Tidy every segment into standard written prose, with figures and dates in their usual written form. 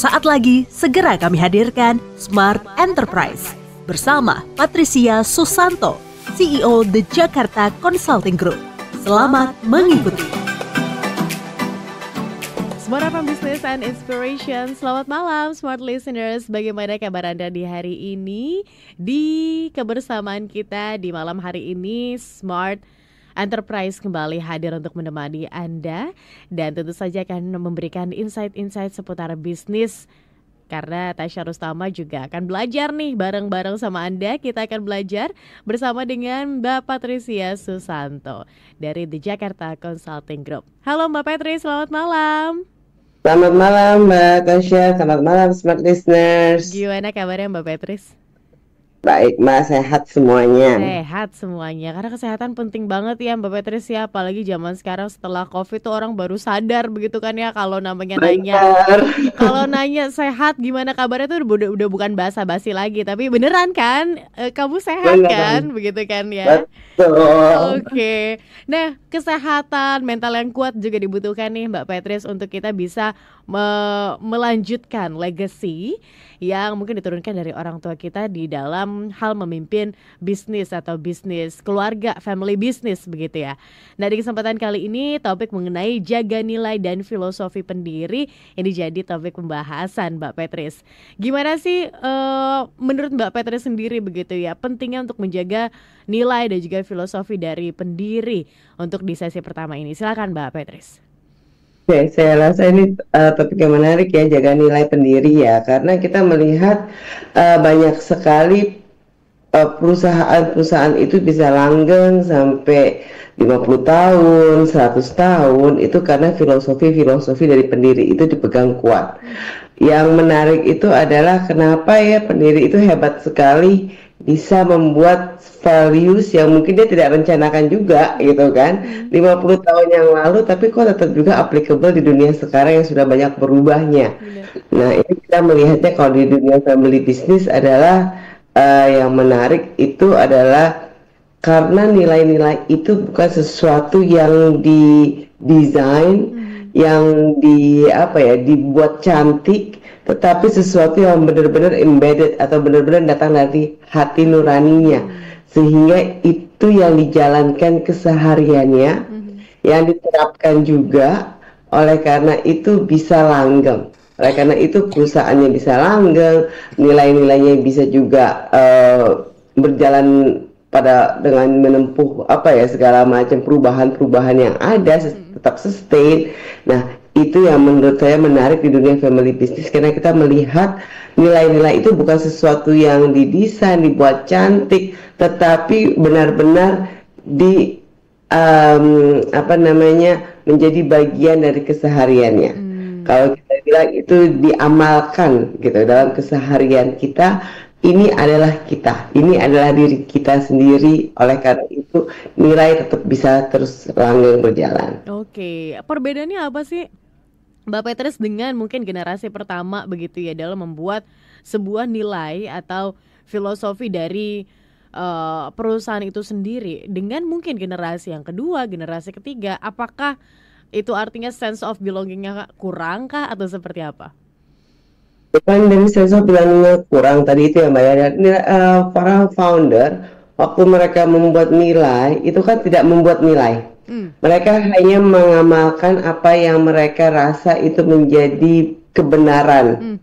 Sesaat lagi, segera kami hadirkan Smart Enterprise bersama Patricia Susanto, CEO The Jakarta Consulting Group. Selamat mengikuti. Smart FM Business and Inspiration. Selamat malam Smart Listeners. Bagaimana kabar Anda di hari ini? Di kebersamaan kita di malam hari ini, Smart Enterprise kembali hadir untuk menemani Anda dan tentu saja akan memberikan insight-insight seputar bisnis. Karena Tasya Rustama juga akan belajar nih bareng-bareng sama Anda. Kita akan belajar bersama dengan Mbak Patricia Susanto dari The Jakarta Consulting Group. Halo Mbak Patri, selamat malam. Selamat malam Mbak Tasya, selamat malam Smart Listeners. Gimana kabarnya Mbak Patris? Baik Mbak, sehat semuanya. Sehat semuanya, karena kesehatan penting banget ya Mbak Patris ya. Apalagi zaman sekarang setelah COVID tuh orang baru sadar begitu kan ya. Kalau namanya nanya sehat gimana kabarnya tuh udah bukan basa-basi lagi. Tapi beneran kan, kamu sehat kan, begitu kan ya. Betul. Oke. Nah, kesehatan mental yang kuat juga dibutuhkan nih Mbak Patris untuk kita bisa melanjutkan legacy yang mungkin diturunkan dari orang tua kita di dalam hal memimpin bisnis atau bisnis keluarga, family business begitu ya. Nah, di kesempatan kali ini topik mengenai jaga nilai dan filosofi pendiri ini jadi topik pembahasan Mbak Patris. Gimana sih menurut Mbak Patris sendiri begitu ya pentingnya untuk menjaga nilai dan juga filosofi dari pendiri untuk di sesi pertama ini. Silakan Mbak Patris. Oke, saya rasa ini topik yang menarik ya, jaga nilai pendiri ya, karena kita melihat banyak sekali perusahaan-perusahaan itu bisa langgeng sampai 50 tahun, 100 tahun, itu karena filosofi dari pendiri itu dipegang kuat. Yang menarik itu adalah kenapa ya pendiri itu hebat sekali bisa membuat values yang mungkin dia tidak rencanakan juga gitu kan 50 tahun yang lalu, tapi kok tetap juga applicable di dunia sekarang yang sudah banyak berubahnya. Nah, ini kita melihatnya kalau di dunia family business adalah yang menarik itu adalah karena nilai-nilai itu bukan sesuatu yang didesain, yang dibuat cantik, tetapi sesuatu yang benar-benar embedded atau benar-benar datang dari hati nuraninya, sehingga itu yang dijalankan kesehariannya, yang diterapkan juga. Oleh karena itu bisa langgeng, oleh karena itu perusahaannya bisa langgeng, nilai-nilainya bisa juga berjalan dengan menempuh segala macam perubahan-perubahan yang ada, tetap sustain. Nah, itu yang menurut saya menarik di dunia family business, karena kita melihat nilai-nilai itu bukan sesuatu yang didesain, dibuat cantik, tetapi benar-benar menjadi bagian dari kesehariannya. Kalau kita bilang itu diamalkan gitu dalam keseharian kita, ini adalah kita, ini adalah diri kita sendiri. Oleh karena itu nilai tetap bisa terus langgeng berjalan. Oke, perbedaannya apa sih Mbak Patris dengan mungkin generasi pertama begitu ya dalam membuat sebuah nilai atau filosofi dari perusahaan itu sendiri dengan mungkin generasi yang kedua, generasi ketiga? Apakah itu artinya sense of belonging-nya kurang kah atau seperti apa? Bukan dari sense of belonging kurang tadi itu ya Mbak ya. Para founder waktu mereka membuat nilai itu kan tidak membuat nilai. Mereka hanya mengamalkan apa yang mereka rasa itu menjadi kebenaran.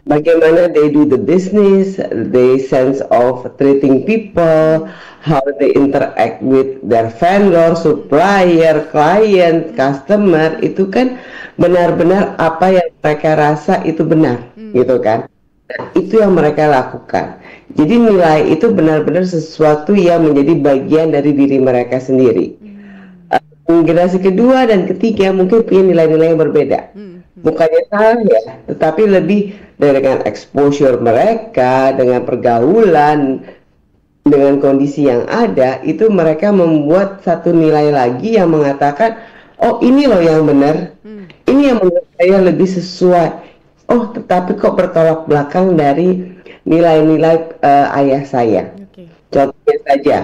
Bagaimana they do the business, the sense of treating people, how they interact with their vendor, supplier, client, customer, itu kan benar-benar apa yang mereka rasa itu benar, gitu kan. Nah, itu yang mereka lakukan. Jadi nilai itu benar-benar sesuatu yang menjadi bagian dari diri mereka sendiri. Generasi kedua dan ketiga mungkin punya nilai-nilai yang berbeda. Bukannya salah ya, tetapi lebih dengan exposure mereka, dengan pergaulan, dengan kondisi yang ada, itu mereka membuat satu nilai lagi yang mengatakan, oh ini loh yang benar, ini yang menurut saya lebih sesuai. Oh, tetapi kok bertolak belakang dari nilai-nilai ayah saya. Contohnya saja,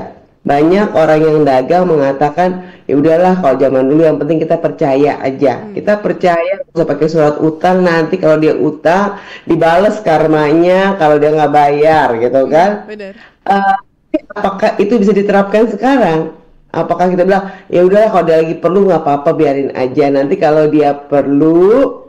Banyak orang yang dagang mengatakan, ya udahlah kalau zaman dulu yang penting kita percaya aja. Kita percaya, nggak usah pakai surat utang, nanti kalau dia utang dibales karmanya kalau dia nggak bayar gitu kan. Benar. Eh, apakah itu bisa diterapkan sekarang? Apakah kita bilang ya udahlah kalau dia lagi perlu nggak apa-apa biarin aja, nanti kalau dia perlu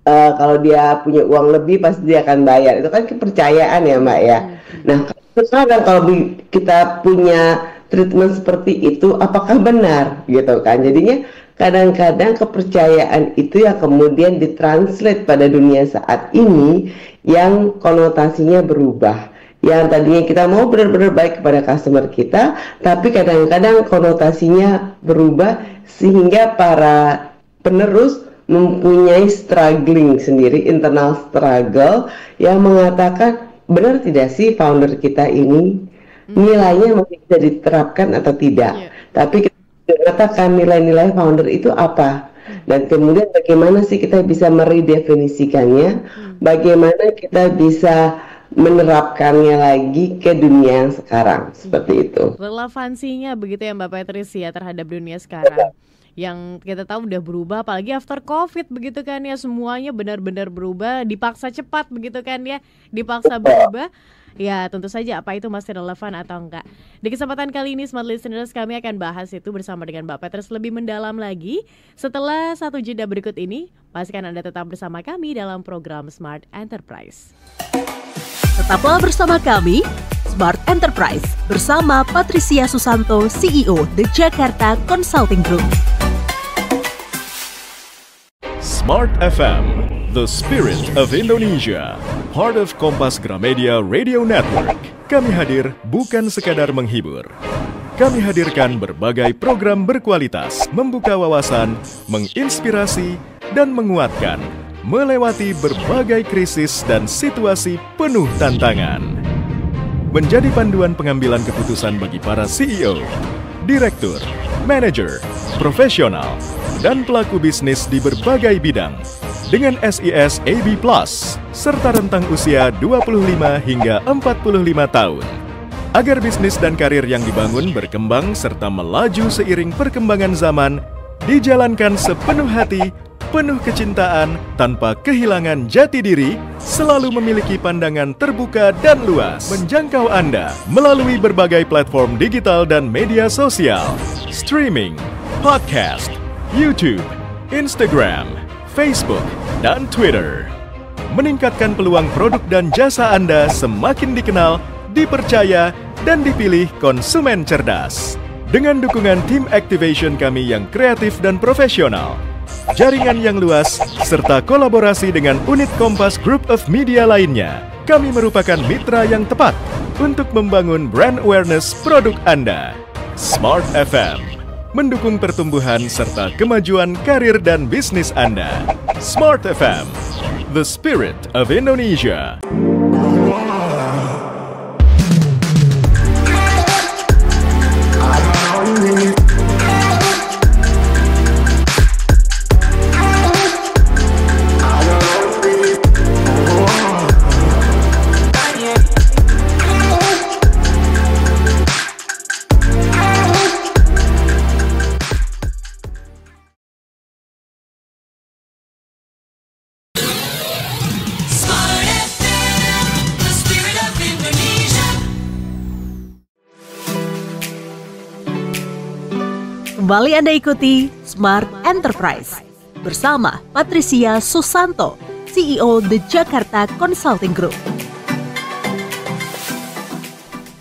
kalau dia punya uang lebih pasti dia akan bayar. Itu kan kepercayaan ya Mbak ya. Nah sekarang kalau kita punya treatment seperti itu, apakah benar gitu kan? Jadinya kadang-kadang kepercayaan itu yang kemudian ditranslate pada dunia saat ini yang konotasinya berubah. Yang tadinya kita mau benar-benar baik kepada customer kita, tapi kadang-kadang konotasinya berubah sehingga para penerus mempunyai struggling sendiri, internal struggle yang mengatakan benar tidak sih founder kita ini nilainya masih bisa diterapkan atau tidak. Tapi kita mengatakan nilai-nilai founder itu apa, dan kemudian bagaimana sih kita bisa meredefinisikannya, bagaimana kita bisa menerapkannya lagi ke dunia yang sekarang, seperti itu. Relevansinya begitu ya Mbak Patricia terhadap dunia sekarang yang kita tahu udah berubah, apalagi after COVID begitu kan ya, semuanya benar-benar berubah, dipaksa cepat begitu kan ya, dipaksa berubah. Ya tentu saja apa itu masih relevan atau enggak. Di kesempatan kali ini Smart Listeners kami akan bahas itu bersama dengan Mbak Petrus lebih mendalam lagi. Setelah satu jeda berikut ini, pastikan Anda tetap bersama kami dalam program Smart Enterprise. Tetaplah bersama kami, Smart Enterprise, bersama Patricia Susanto, CEO The Jakarta Consulting Group. Smart FM, the spirit of Indonesia, part of Kompas Gramedia Radio Network. Kami hadir bukan sekadar menghibur. Kami hadirkan berbagai program berkualitas, membuka wawasan, menginspirasi, dan menguatkan, melewati berbagai krisis dan situasi penuh tantangan. Menjadi panduan pengambilan keputusan bagi para CEO, direktur, manajer, profesional, dan pelaku bisnis di berbagai bidang dengan SIS AB+, serta rentang usia 25 hingga 45 tahun. Agar bisnis dan karir yang dibangun berkembang serta melaju seiring perkembangan zaman, dijalankan sepenuh hati, penuh kecintaan, tanpa kehilangan jati diri, selalu memiliki pandangan terbuka dan luas, menjangkau Anda melalui berbagai platform digital dan media sosial, streaming, podcast, YouTube, Instagram, Facebook, dan Twitter. Meningkatkan peluang produk dan jasa Anda semakin dikenal, dipercaya, dan dipilih konsumen cerdas. Dengan dukungan tim activation kami yang kreatif dan profesional, jaringan yang luas, serta kolaborasi dengan unit Kompas Group of Media lainnya, kami merupakan mitra yang tepat untuk membangun brand awareness produk Anda. Smart FM, mendukung pertumbuhan serta kemajuan karir dan bisnis Anda. Smart FM, the spirit of Indonesia. Kembali Anda ikuti Smart Enterprise bersama Patricia Susanto, CEO The Jakarta Consulting Group.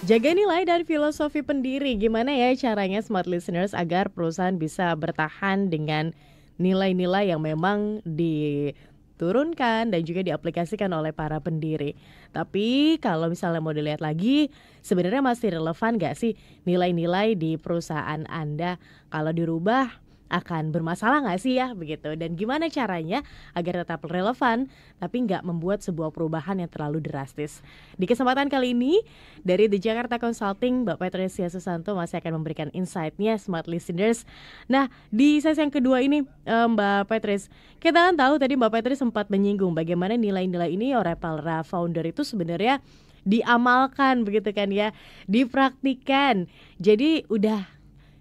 Jaga nilai dan filosofi pendiri. Gimana ya caranya Smart Listeners agar perusahaan bisa bertahan dengan nilai-nilai yang memang diturunkan dan juga diaplikasikan oleh para pendiri. Tapi kalau misalnya mau dilihat lagi, sebenarnya masih relevan gak sih nilai-nilai di perusahaan Anda? Kalau dirubah akan bermasalah nggak sih ya begitu, dan gimana caranya agar tetap relevan tapi nggak membuat sebuah perubahan yang terlalu drastis. Di kesempatan kali ini dari The Jakarta Consulting, Mbak Patricia Susanto masih akan memberikan insight-nya Smart Listeners. Nah di sesi yang kedua ini Mbak Patricia, kita kan tahu tadi Mbak Patricia sempat menyinggung bagaimana nilai-nilai ini oleh para founder itu sebenarnya diamalkan begitu kan ya, dipraktikan. Jadi udah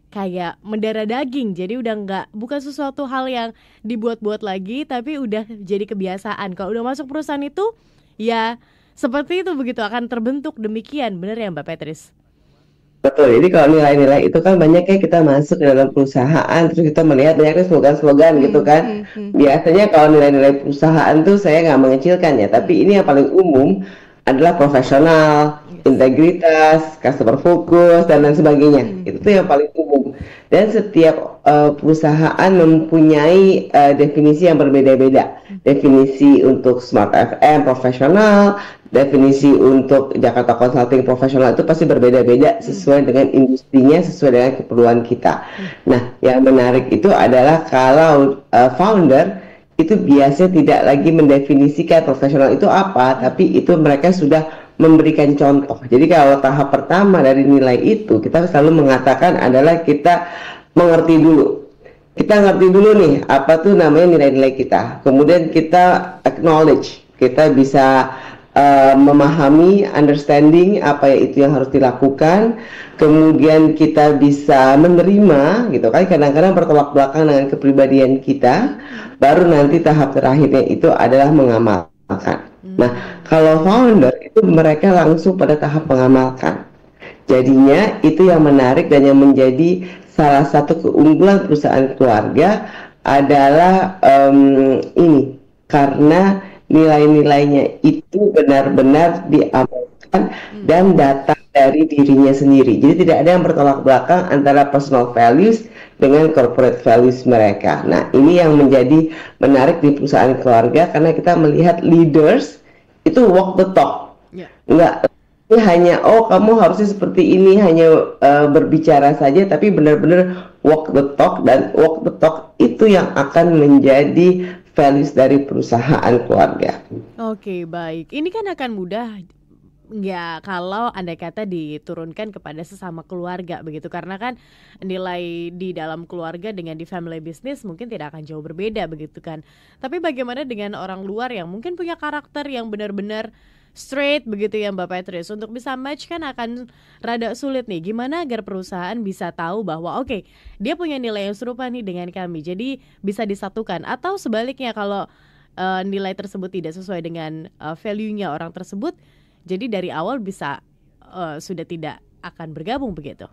kayak mendarah daging, jadi udah bukan sesuatu hal yang dibuat-buat lagi, tapi udah jadi kebiasaan. Kalau udah masuk perusahaan itu, ya seperti itu begitu akan terbentuk demikian, benar ya Mbak Petris? Betul, jadi kalau nilai-nilai itu kan banyak kayak kita masuk ke dalam perusahaan, terus kita melihat banyak slogan-slogan gitu kan. Biasanya kalau nilai-nilai perusahaan tuh saya nggak mengecilkan ya, tapi ini yang paling umum adalah profesional, integritas, customer focus, dan lain sebagainya. Itu tuh yang paling umum. Dan setiap perusahaan mempunyai definisi yang berbeda-beda. Definisi untuk Smart FM profesional, definisi untuk Jakarta Consulting profesional itu pasti berbeda-beda sesuai dengan industrinya, sesuai dengan keperluan kita. Nah, yang menarik itu adalah kalau founder itu biasanya tidak lagi mendefinisikan profesional itu apa, tapi itu mereka sudah memberikan contoh. Jadi kalau tahap pertama dari nilai itu, kita selalu mengatakan adalah kita mengerti dulu. Kita ngerti dulu nih, apa tuh namanya nilai-nilai kita. Kemudian kita acknowledge, kita bisa memahami, understanding apa itu yang harus dilakukan. Kemudian kita bisa menerima, gitu kan. Kadang-kadang bertolak belakang dengan kepribadian kita. Baru nanti tahap terakhirnya itu adalah mengamalkan. Nah, kalau founder itu mereka langsung pada tahap mengamalkan. Jadinya itu yang menarik dan yang menjadi salah satu keunggulan perusahaan keluarga adalah ini, karena nilai-nilainya itu benar-benar diamalkan dan datang dari dirinya sendiri. Jadi tidak ada yang bertolak belakang antara personal values dengan corporate values mereka. Nah, ini yang menjadi menarik di perusahaan keluarga karena kita melihat leaders itu walk the talk. Enggak ini hanya kamu harusnya seperti ini, hanya berbicara saja, tapi benar-benar walk the talk, dan walk the talk itu yang akan menjadi values dari perusahaan keluarga. Oke, baik. Ini kan akan mudah ya kalau andai kata diturunkan kepada sesama keluarga begitu, karena kan nilai di dalam keluarga dengan di family business mungkin tidak akan jauh berbeda begitu kan. Tapi bagaimana dengan orang luar yang mungkin punya karakter yang benar-benar straight begitu ya Mbak Petris, untuk bisa match kan akan rada sulit nih. Gimana agar perusahaan bisa tahu bahwa oke, dia punya nilai yang serupa nih dengan kami, jadi bisa disatukan. Atau sebaliknya kalau nilai tersebut tidak sesuai dengan value-nya orang tersebut, jadi dari awal bisa sudah tidak akan bergabung begitu.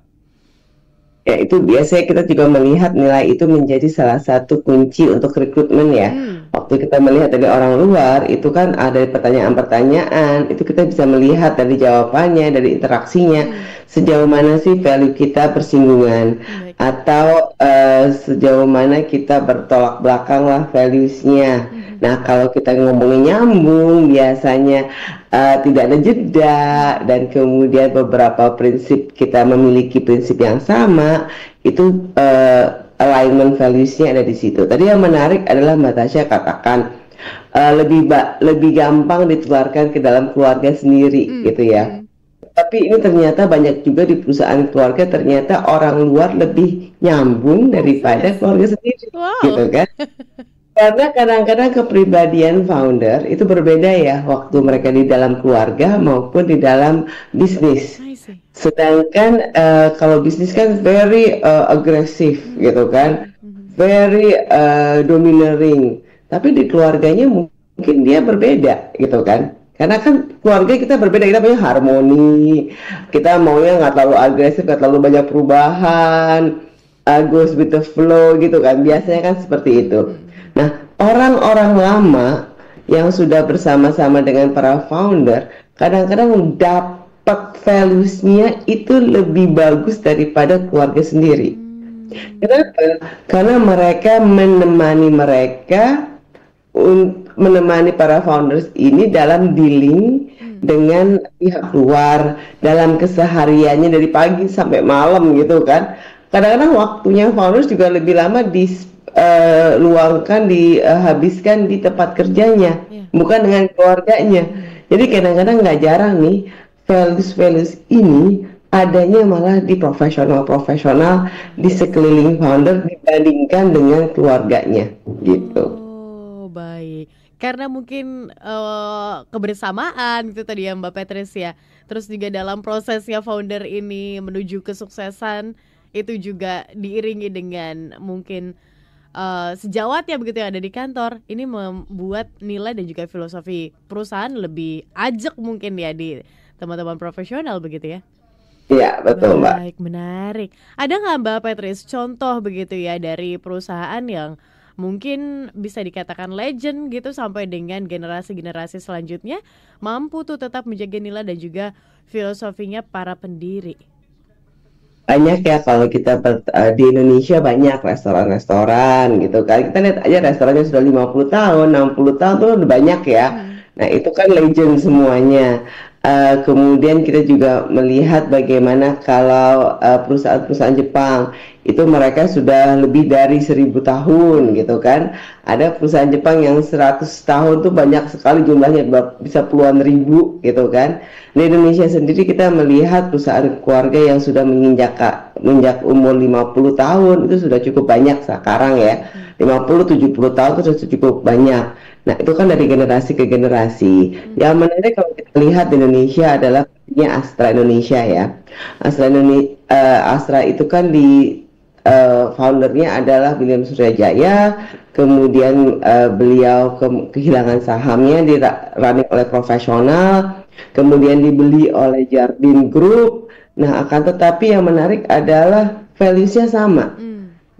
Ya, itu biasanya kita juga melihat nilai itu menjadi salah satu kunci untuk rekrutmen ya. Waktu kita melihat dari orang luar, itu kan ada pertanyaan-pertanyaan, itu kita bisa melihat dari jawabannya, dari interaksinya, sejauh mana sih value kita bersinggungan, atau sejauh mana kita bertolak belakang lah values-nya. Nah, kalau kita ngomongin nyambung, biasanya tidak ada jeda, dan kemudian beberapa prinsip kita memiliki prinsip yang sama, itu alignment values-nya ada di situ. Tadi yang menarik adalah Mbak Tasya katakan lebih gampang ditularkan ke dalam keluarga sendiri, gitu ya. Tapi ini ternyata banyak juga di perusahaan keluarga, ternyata orang luar lebih nyambung daripada keluarga sendiri, gitu kan. Karena kadang-kadang kepribadian founder itu berbeda ya, waktu mereka di dalam keluarga maupun di dalam bisnis. Sedangkan kalau bisnis kan very agresif gitu kan, very domineering. Tapi di keluarganya mungkin dia berbeda gitu kan. Karena kan keluarga kita berbeda, kita punya harmoni, kita maunya nggak terlalu agresif, nggak terlalu banyak perubahan, goes with the flow gitu kan. Biasanya kan seperti itu. Nah, orang-orang lama yang sudah bersama-sama dengan para founder kadang-kadang dapat values-nya itu lebih bagus daripada keluarga sendiri. Kenapa? Karena mereka menemani para founders ini dalam dealing dengan pihak luar, dalam kesehariannya dari pagi sampai malam gitu kan. Kadang-kadang waktunya founders juga lebih lama dihabiskan di tempat kerjanya, bukan dengan keluarganya. Jadi kadang-kadang nggak jarang nih values ini adanya malah di profesional di sekeliling founder dibandingkan dengan keluarganya gitu. Oh, baik. karena mungkin kebersamaan gitu tadi ya Mbak Patrice ya. Terus juga dalam prosesnya founder ini menuju kesuksesan itu juga diiringi dengan mungkin sejawat ya begitu yang ada di kantor. Ini membuat nilai dan juga filosofi perusahaan lebih ajak mungkin ya di teman-teman profesional begitu ya. Iya, betul Mbak. Baik, menarik. Ada nggak Mbak Patrice contoh begitu ya dari perusahaan yang mungkin bisa dikatakan legend gitu sampai dengan generasi-generasi selanjutnya mampu tuh tetap menjaga nilai dan juga filosofinya para pendiri? Banyak ya kalau kita di Indonesia banyak restoran-restoran gitu kan. Kita lihat aja restorannya sudah 50 tahun, 60 tahun tuh udah banyak ya. Nah, itu kan legend semuanya. Kemudian kita juga melihat bagaimana kalau perusahaan-perusahaan Jepang itu mereka sudah lebih dari 1000 tahun gitu kan. Ada perusahaan Jepang yang 100 tahun tuh banyak sekali jumlahnya, bisa puluhan ribu gitu kan. Di Indonesia sendiri kita melihat perusahaan keluarga yang sudah menginjak umur 50 tahun itu sudah cukup banyak sekarang ya. 50-70 tahun itu sudah cukup banyak. Nah, itu kan dari generasi ke generasi. Yang menarik kalau kita lihat di Indonesia adalah Astra Indonesia ya. Astra itu kan foundernya adalah William Suryajaya. Kemudian beliau kehilangan sahamnya running oleh profesional. Kemudian dibeli oleh Jardine Group. Nah, akan tetapi yang menarik adalah values-nya sama.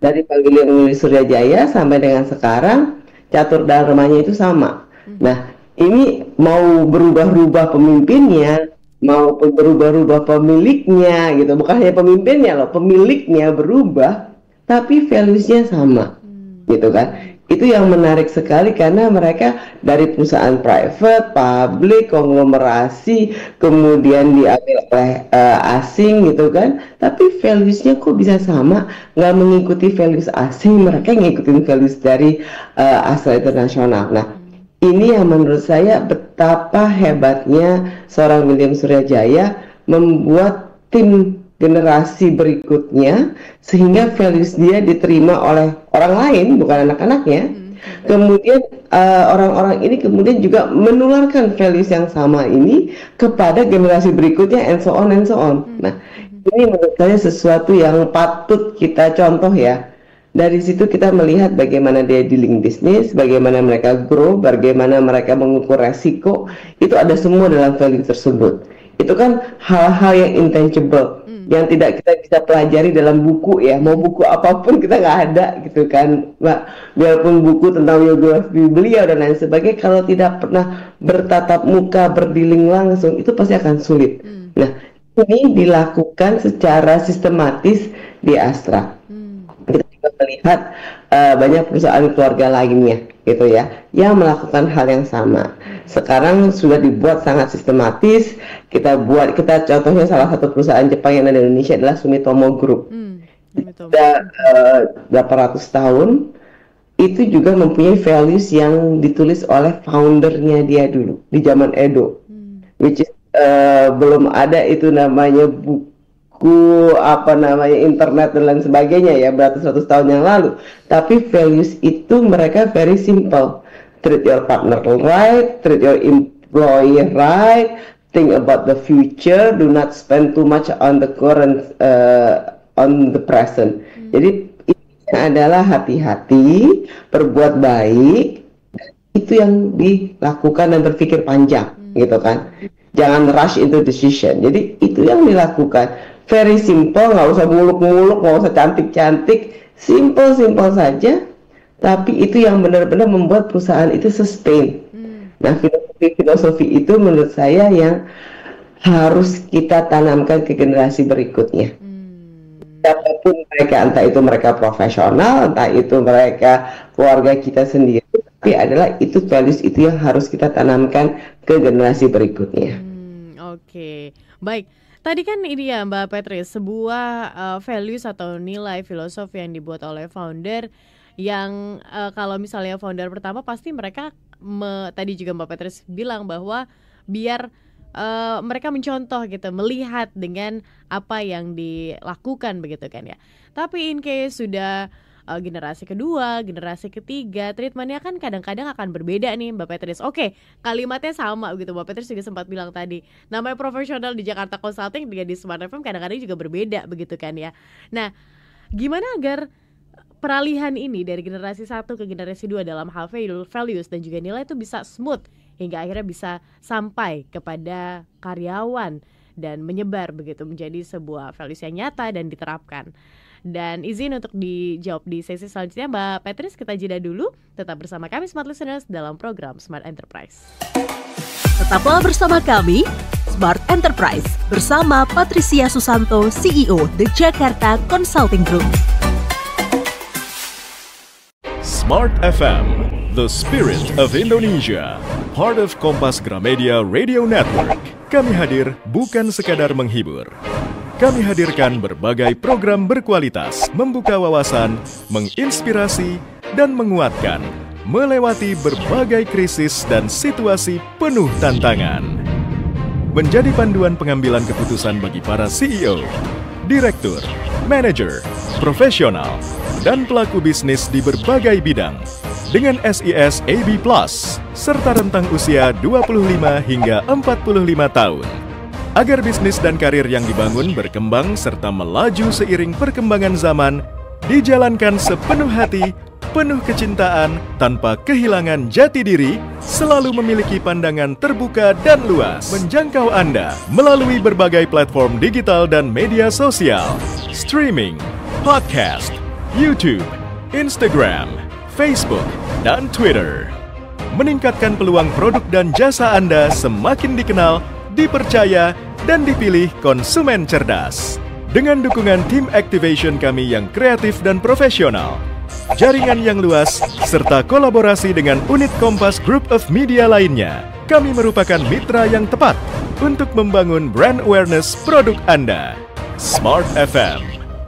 Dari Pak William Suryajaya sampai dengan sekarang catur dharmanya itu sama. Nah, ini mau berubah-ubah pemimpinnya, mau berubah-ubah pemiliknya gitu. Bukan hanya pemimpinnya loh, pemiliknya berubah, tapi values-nya sama. Gitu kan. Itu yang menarik sekali karena mereka dari perusahaan private, public, konglomerasi, kemudian diambil oleh asing gitu kan. Tapi values-nya kok bisa sama, nggak mengikuti values asing, mereka ngikutin values dari Astra International. Nah, ini yang menurut saya betapa hebatnya seorang William Suryajaya membuat tim generasi berikutnya sehingga values dia diterima oleh orang lain, bukan anak-anaknya. Kemudian orang-orang ini kemudian juga menularkan values yang sama ini kepada generasi berikutnya, and so on and so on. Nah, ini menurut saya sesuatu yang patut kita contoh ya. Dari situ kita melihat bagaimana dia dealing bisnis, bagaimana mereka grow, bagaimana mereka mengukur resiko. Itu ada semua dalam value tersebut. Itu kan hal-hal yang intangible, yang tidak kita bisa pelajari dalam buku ya. Mau buku apapun kita nggak ada gitu kan Mbak. Biarpun buku tentang biografi beliau dan lain sebagainya, kalau tidak pernah bertatap muka, berdealing langsung, itu pasti akan sulit. Nah, ini dilakukan secara sistematis di Astra. Kita juga melihat banyak perusahaan keluarga lainnya gitu ya yang melakukan hal yang sama. Sekarang sudah dibuat sangat sistematis. Kita contohnya salah satu perusahaan Jepang yang ada di Indonesia adalah Sumitomo Group. Sudah berapa ratus tahun itu juga mempunyai values yang ditulis oleh foundernya dia dulu di zaman Edo, which is belum ada itu namanya buku internet dan lain sebagainya ya, beratus-ratus tahun yang lalu. Tapi values itu mereka very simple. Treat your partner right, treat your employee right, think about the future, do not spend too much on the current, on the present. Jadi ini adalah hati-hati, berbuat baik, itu yang dilakukan dan berpikir panjang gitu kan. Jangan rush into decision. Jadi itu yang dilakukan. Very simple, nggak usah muluk-muluk, nggak usah cantik-cantik, simple saja. Tapi itu yang benar-benar membuat perusahaan itu sustain. Nah, filosofi itu menurut saya yang harus kita tanamkan ke generasi berikutnya. Siapapun mereka, entah itu mereka profesional, entah itu mereka keluarga kita sendiri, tapi adalah itu values itu yang harus kita tanamkan ke generasi berikutnya. Oke, baik. Tadi kan ini ya Mbak Patrice, sebuah values atau nilai filosofi yang dibuat oleh founder yang kalau misalnya founder pertama pasti mereka tadi juga Mbak Patrice bilang bahwa biar mereka mencontoh gitu, melihat dengan apa yang dilakukan begitu kan ya. Tapi in case sudah generasi kedua, generasi ketiga, treatmentnya kan kadang-kadang akan berbeda nih Mbak Patrice. Oke, kalimatnya sama gitu, Mbak Patrice juga sempat bilang tadi. Namanya profesional di Jakarta Consulting dengan di Smart FM kadang-kadang juga berbeda begitu kan ya. Nah, gimana agar peralihan ini dari generasi 1 ke generasi 2 dalam hal values dan juga nilai itu bisa smooth hingga akhirnya bisa sampai kepada karyawan dan menyebar begitu menjadi sebuah values yang nyata dan diterapkan. Dan izin untuk dijawab di sesi selanjutnya Mbak Patrice, kita jeda dulu. Tetap bersama kami Smart Listeners dalam program Smart Enterprise. Tetaplah bersama kami Smart Enterprise bersama Patricia Susanto, CEO The Jakarta Consulting Group. Smart FM, the spirit of Indonesia, part of Kompas Gramedia Radio Network. Kami hadir bukan sekadar menghibur. Kami hadirkan berbagai program berkualitas, membuka wawasan, menginspirasi, dan menguatkan, melewati berbagai krisis dan situasi penuh tantangan. Menjadi panduan pengambilan keputusan bagi para CEO, direktur, manajer, profesional, dan pelaku bisnis di berbagai bidang. Dengan SIS AB+, serta rentang usia 25 hingga 45 tahun. Agar bisnis dan karir yang dibangun berkembang serta melaju seiring perkembangan zaman, dijalankan sepenuh hati, penuh kecintaan, tanpa kehilangan jati diri, selalu memiliki pandangan terbuka dan luas, menjangkau Anda melalui berbagai platform digital dan media sosial, streaming, podcast, YouTube, Instagram, Facebook, dan Twitter. Meningkatkan peluang produk dan jasa Anda semakin dikenal, dipercaya, dan dipilih konsumen cerdas. Dengan dukungan tim activation kami yang kreatif dan profesional, jaringan yang luas, serta kolaborasi dengan unit Kompas Group of Media lainnya, kami merupakan mitra yang tepat untuk membangun brand awareness produk Anda. Smart FM,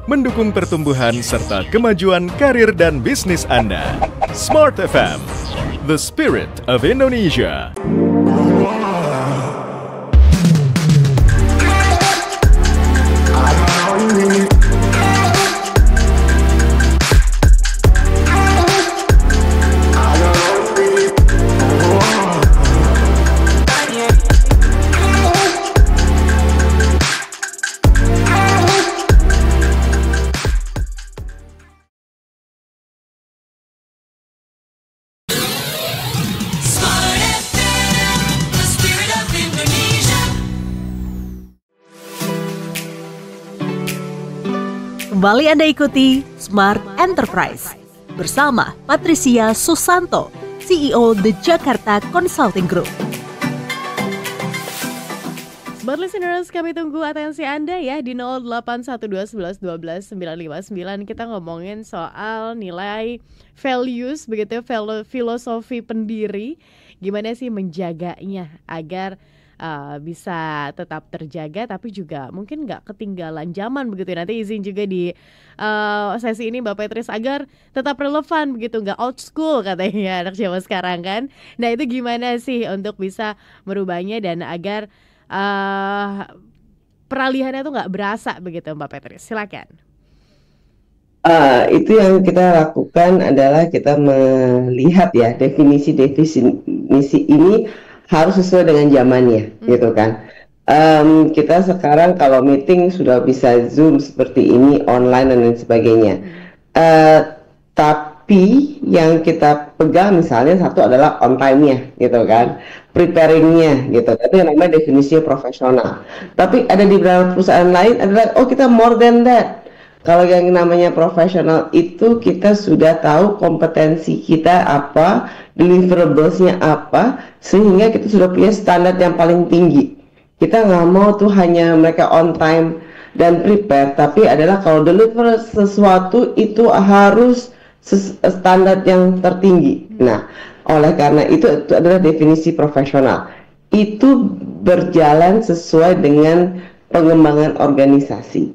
mendukung pertumbuhan serta kemajuan karir dan bisnis Anda. Smart FM, the spirit of Indonesia. Kembali Anda ikuti Smart Enterprise bersama Patricia Susanto, CEO The Jakarta Consulting Group. Smart Listeners, kami tunggu atensi Anda ya di 0812111299. Kita ngomongin soal nilai values begitu, filosofi pendiri. Gimana sih menjaganya agar bisa tetap terjaga tapi juga mungkin nggak ketinggalan zaman begitu. Nanti izin juga di sesi ini Mbak Patrice agar tetap relevan begitu, nggak old school katanya anak zaman sekarang kan. Nah itu gimana sih untuk bisa merubahnya dan agar peralihannya tuh nggak berasa begitu Mbak Patrice, silakan. Itu yang kita lakukan adalah kita melihat ya definisi ini harus sesuai dengan zamannya, gitu kan. Kita sekarang kalau meeting sudah bisa Zoom seperti ini, online dan lain sebagainya. Tapi yang kita pegang misalnya satu adalah on time-nya, gitu kan, preparing-nya, gitu. Itu yang namanya definisi profesional. Tapi ada di beberapa perusahaan lain adalah kita more than that. Kalau yang namanya profesional itu kita sudah tahu kompetensi kita apa, deliverables-nya apa, sehingga kita sudah punya standar yang paling tinggi. Kita nggak mau tuh hanya mereka on time dan prepare, tapi adalah kalau deliver sesuatu itu harus standar yang tertinggi. Nah, oleh karena itu adalah definisi profesional. Itu berjalan sesuai dengan pengembangan organisasi.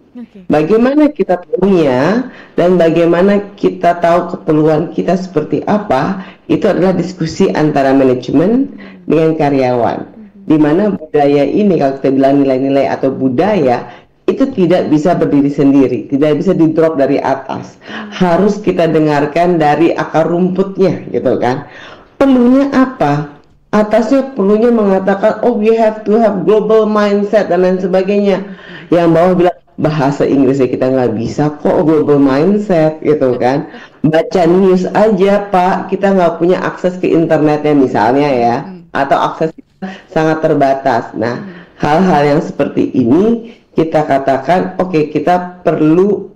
Bagaimana kita punya dan bagaimana kita tahu keperluan kita seperti apa, itu adalah diskusi antara manajemen dengan karyawan. Di mana budaya ini, kalau kita bilang nilai-nilai atau budaya, itu itu tidak bisa berdiri sendiri, tidak bisa di-drop dari atas. Harus kita dengarkan dari akar rumputnya gitu kan. Perlunya apa? Atasnya perlunya mengatakan, oh we have to have global mindset dan lain sebagainya. Yang bawah bilang, bahasa Inggrisnya kita nggak bisa kok global mindset gitu kan. Baca news aja Pak, kita nggak punya akses ke internetnya misalnya ya, atau akses sangat terbatas. Nah, hal-hal yang seperti ini kita katakan, oke, kita perlu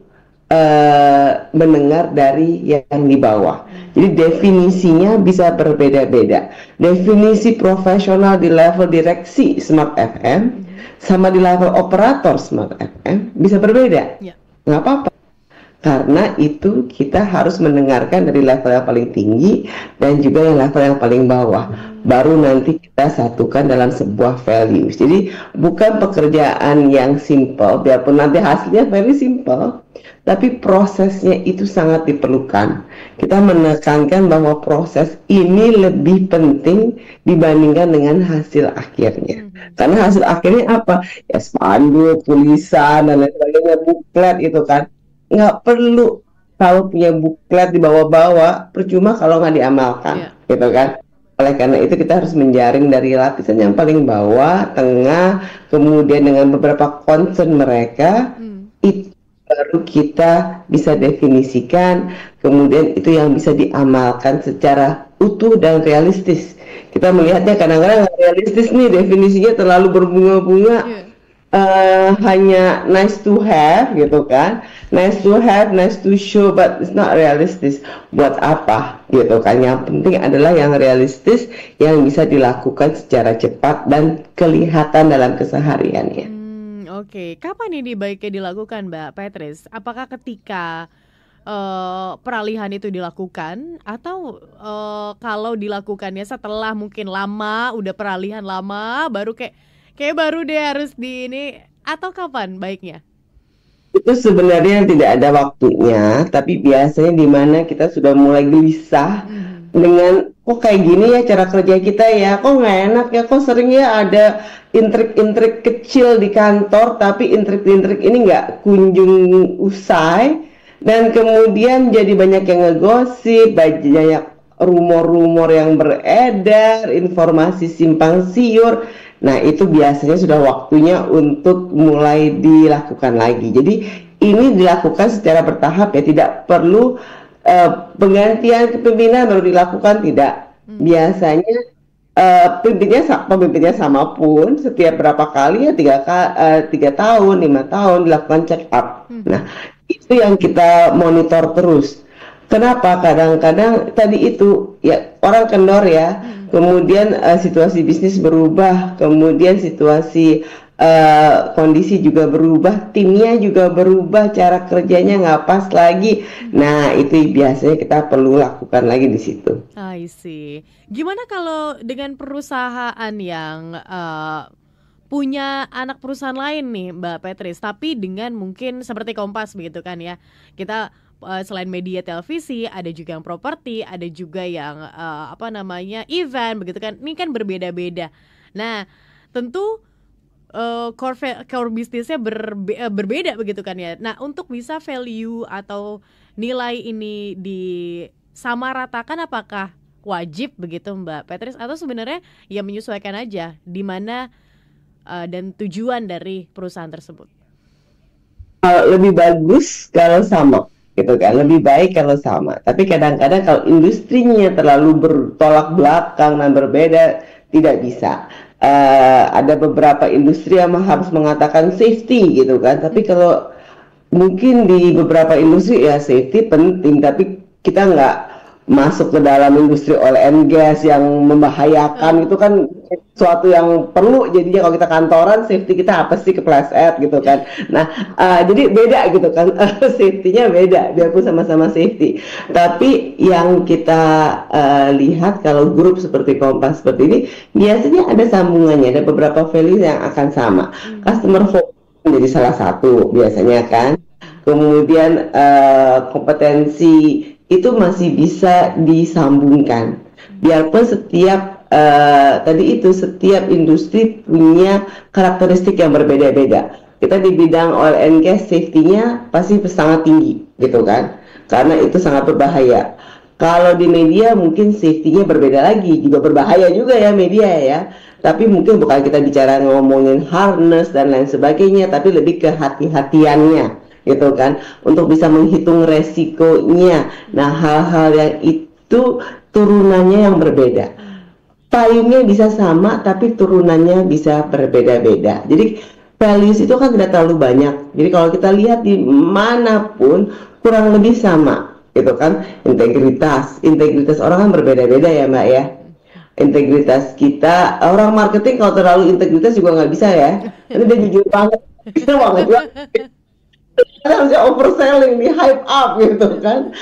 mendengar dari yang di bawah. Jadi definisinya bisa berbeda-beda. Definisi profesional di level direksi Smart FM sama di level operator Smart FM bisa berbeda. Nggak apa-apa. Karena itu kita harus mendengarkan dari level yang paling tinggi dan juga yang level yang paling bawah. Baru nanti kita satukan dalam sebuah values. Jadi bukan pekerjaan yang simple, biarpun nanti hasilnya very simple, tapi prosesnya itu sangat diperlukan. Kita menekankan bahwa proses ini lebih penting dibandingkan dengan hasil akhirnya. Karena hasil akhirnya apa? Ya spanduk, tulisan, dan lain sebagainya, buklet itu kan. Nggak perlu kalau punya buklet dibawa-bawa, percuma kalau nggak diamalkan, gitu kan. Oleh karena itu kita harus menjaring dari lapisan yang paling bawah, tengah, kemudian dengan beberapa concern mereka, itu baru kita bisa definisikan, kemudian itu yang bisa diamalkan secara utuh dan realistis. Kita melihatnya kadang-kadang nggak realistis nih, definisinya terlalu berbunga-bunga. Hanya nice to have gitu kan, nice to have, nice to show, but it's not realistis. Buat apa gitu kan? Yang penting adalah yang realistis, yang bisa dilakukan secara cepat dan kelihatan dalam kesehariannya. Oke. Kapan ini baiknya dilakukan, Mbak Patrice? Apakah ketika peralihan itu dilakukan, atau kalau dilakukannya setelah mungkin lama, udah peralihan lama, baru kayak baru deh harus di ini, atau kapan baiknya? Itu sebenarnya tidak ada waktunya, tapi biasanya di mana kita sudah mulai gelisah dengan kok kayak gini ya cara kerja kita ya, kok nggak enak ya, kok sering ya ada intrik-intrik kecil di kantor, tapi intrik-intrik ini nggak kunjung usai, dan kemudian jadi banyak yang ngegosip, banyak rumor-rumor yang beredar, informasi simpang siur. Nah, itu biasanya sudah waktunya untuk mulai dilakukan lagi. Jadi ini dilakukan secara bertahap ya, tidak perlu penggantian kepemimpinan baru dilakukan, tidak. Biasanya pemimpinnya sama pun setiap berapa kali ya 3 tahun, 5 tahun dilakukan check up. Nah, itu yang kita monitor terus. Kenapa? Kadang-kadang tadi itu ya orang kendor ya, kemudian situasi bisnis berubah, kemudian situasi kondisi juga berubah, timnya juga berubah, cara kerjanya nggak pas lagi. Nah, itu biasanya kita perlu lakukan lagi di situ. I see. Gimana kalau dengan perusahaan yang punya anak perusahaan lain nih, Mbak Patrice, tapi dengan mungkin seperti Kompas begitu kan ya, kita selain media televisi, ada juga yang properti, ada juga yang event begitu kan. Ini kan berbeda-beda. Nah, tentu core bisnisnya berbeda begitu kan ya. Nah, untuk bisa value atau nilai ini disamaratakan, apakah wajib begitu Mbak Patrice, atau sebenarnya ya menyesuaikan aja di mana dan tujuan dari perusahaan tersebut? Lebih bagus kalau sama gitu kan, lebih baik kalau sama. Tapi kadang-kadang kalau industrinya terlalu bertolak belakang dan berbeda, tidak bisa. Ada beberapa industri yang harus mengatakan safety gitu kan, tapi kalau mungkin di beberapa industri ya safety penting, tapi kita nggak masuk ke dalam industri oil and gas yang membahayakan. Itu kan suatu yang perlu, jadinya kalau kita kantoran safety kita apa sih, kepleset gitu kan. Nah, jadi beda gitu kan, safety-nya beda biarpun sama-sama safety. Tapi yang kita lihat kalau grup seperti Kompas seperti ini, biasanya ada sambungannya, ada beberapa value yang akan sama. Customer focus menjadi salah satu biasanya kan. Kemudian kompetensi itu masih bisa disambungkan. Biarpun setiap setiap industri punya karakteristik yang berbeda-beda. kita di bidang oil and gas safety-nya pasti sangat tinggi gitu kan, karena itu sangat berbahaya. Kalau di media mungkin safety-nya berbeda lagi, juga berbahaya juga ya media ya. Tapi mungkin bukan kita bicara ngomongin harness dan lain sebagainya, tapi lebih ke hati-hatiannya gitu kan, untuk bisa menghitung resikonya. Nah, hal-hal yang itu turunannya yang berbeda. Payungnya bisa sama, tapi turunannya bisa berbeda-beda. Jadi values itu kan tidak terlalu banyak. Jadi kalau kita lihat di manapun kurang lebih sama, gitu kan. Integritas orang kan berbeda-beda ya Mbak ya. Integritas kita, orang marketing kalau terlalu integritas juga nggak bisa ya. Ini dia jujur banget, kita banget juga. Karena harusnya overselling, di hype up gitu kan.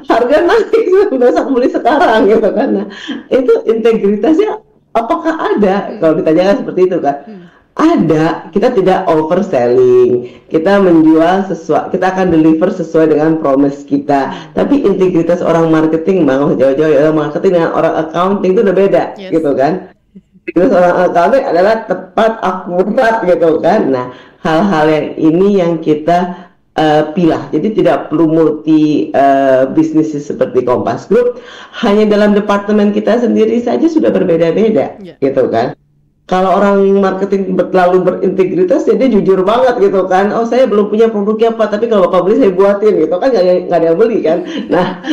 Harga naik, besok beli sekarang gitu kan. Nah, itu integritasnya apakah ada? Kalau ditanyakan seperti itu kan. Ada, kita tidak overselling, kita menjual sesuai, kita akan deliver sesuai dengan promise kita. Tapi integritas orang marketing, bang, jauh-jauh orang marketing dengan orang accounting itu udah beda, gitu kan? Integritas orang accounting adalah tepat, akurat, gitu kan? Nah, hal-hal yang ini yang kita pilah. Jadi tidak perlu multi bisnis seperti Kompas Group, hanya dalam departemen kita sendiri saja sudah berbeda-beda, gitu kan? Kalau orang marketing terlalu berintegritas, ya dia jujur banget gitu kan. Oh, saya belum punya produknya Pak, tapi kalau Bapak beli saya buatin gitu kan, nggak ada yang beli kan. Nah,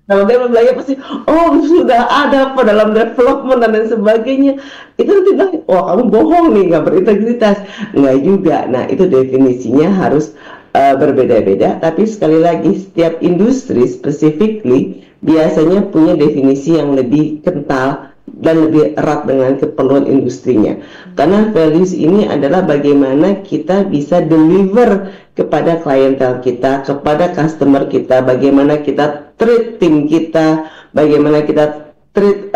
kalau dia belanja pasti, oh sudah ada Pak dalam development dan lain sebagainya. Itu nanti bilang, oh kamu bohong nih, nggak berintegritas. Nggak juga. Nah, itu definisinya harus berbeda-beda. Tapi sekali lagi, setiap industri specifically biasanya punya definisi yang lebih kental dan lebih erat dengan keperluan industrinya. Karena values ini adalah bagaimana kita bisa deliver kepada klientel kita, kepada customer kita, bagaimana kita treat tim kita, bagaimana kita treat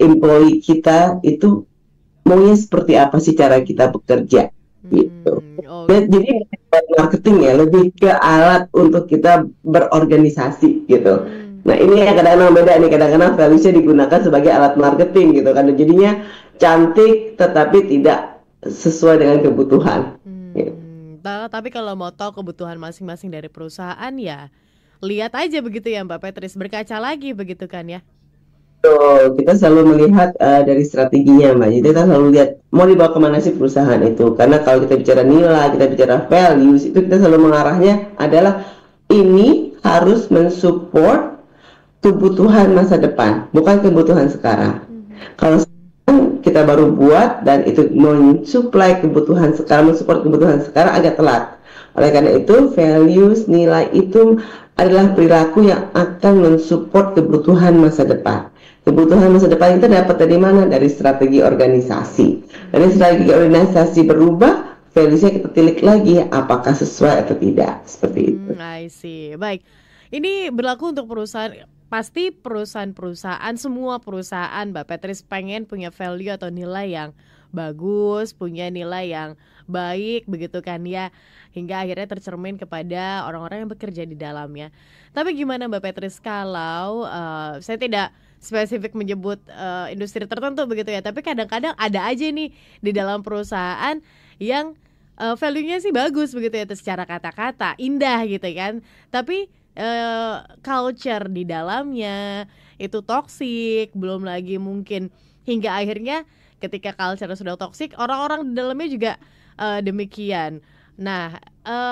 employee kita, itu maunya seperti apa sih cara kita bekerja gitu. Jadi marketing ya lebih ke alat untuk kita berorganisasi gitu. Nah, ini yang kadang-kadang beda nih, kadang-kadang values-nya digunakan sebagai alat marketing gitu kan, jadinya cantik tetapi tidak sesuai dengan kebutuhan. Gitu. Tapi kalau mau tahu kebutuhan masing-masing dari perusahaan ya lihat aja begitu ya Mbak Patrice, berkaca lagi begitu kan ya. Kita selalu melihat dari strateginya Mbak, jadi kita selalu lihat mau dibawa kemana sih perusahaan itu. Karena kalau kita bicara nilai, kita bicara values, itu kita selalu mengarahnya adalah ini harus mensupport kebutuhan masa depan, bukan kebutuhan sekarang. Kalau sekarang kita baru buat dan itu mensuplai kebutuhan sekarang, mensupport kebutuhan sekarang, agak telat. Oleh karena itu, values, nilai itu adalah perilaku yang akan mensupport kebutuhan masa depan. Kebutuhan masa depan kita dapat dari mana? Dari strategi organisasi. Dari strategi organisasi berubah, values-nya kita tilik lagi, apakah sesuai atau tidak. Seperti itu. I see. Baik. Ini berlaku untuk perusahaan, pasti perusahaan-perusahaan, semua perusahaan Mbak Patrice pengen punya value atau nilai yang bagus, punya nilai yang baik begitu kan ya, hingga akhirnya tercermin kepada orang-orang yang bekerja di dalamnya. Tapi gimana Mbak Patrice kalau saya tidak spesifik menyebut industri tertentu begitu ya, tapi kadang-kadang ada aja nih di dalam perusahaan yang value-nya sih bagus begitu ya, secara kata-kata indah gitu kan, tapi culture di dalamnya itu toksik, belum lagi mungkin hingga akhirnya ketika culture sudah toksik, orang-orang di dalamnya juga demikian. Nah,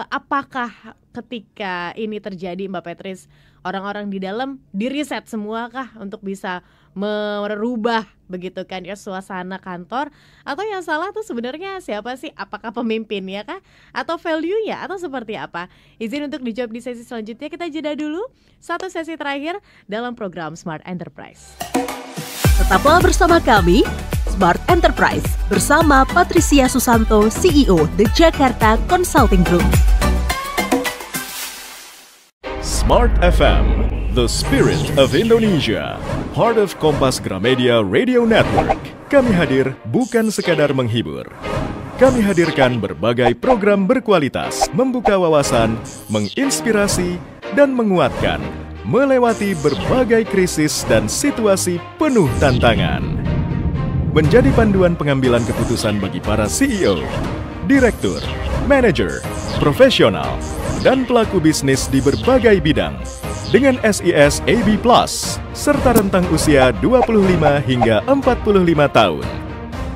apakah ketika ini terjadi Mbak Patrice, orang-orang di dalam di-reset semua kah untuk bisa merubah begitu kan ya suasana kantor, atau yang salah tuh sebenarnya siapa sih? Apakah pemimpinnya kah? Atau value-nya? Atau seperti apa? Izin untuk dijawab di sesi selanjutnya. Kita jeda dulu, satu sesi terakhir dalam program Smart Enterprise. Tetaplah bersama kami, Smart Enterprise, bersama Patricia Susanto, CEO The Jakarta Consulting Group. Smart FM, the spirit of Indonesia. Part of Kompas Gramedia Radio Network. Kami hadir bukan sekadar menghibur. Kami hadirkan berbagai program berkualitas, membuka wawasan, menginspirasi, dan menguatkan, melewati berbagai krisis dan situasi penuh tantangan. menjadi panduan pengambilan keputusan bagi para CEO, direktur, manajer, profesional, dan pelaku bisnis di berbagai bidang. Dengan SIS AB Plus, serta rentang usia 25 hingga 45 tahun.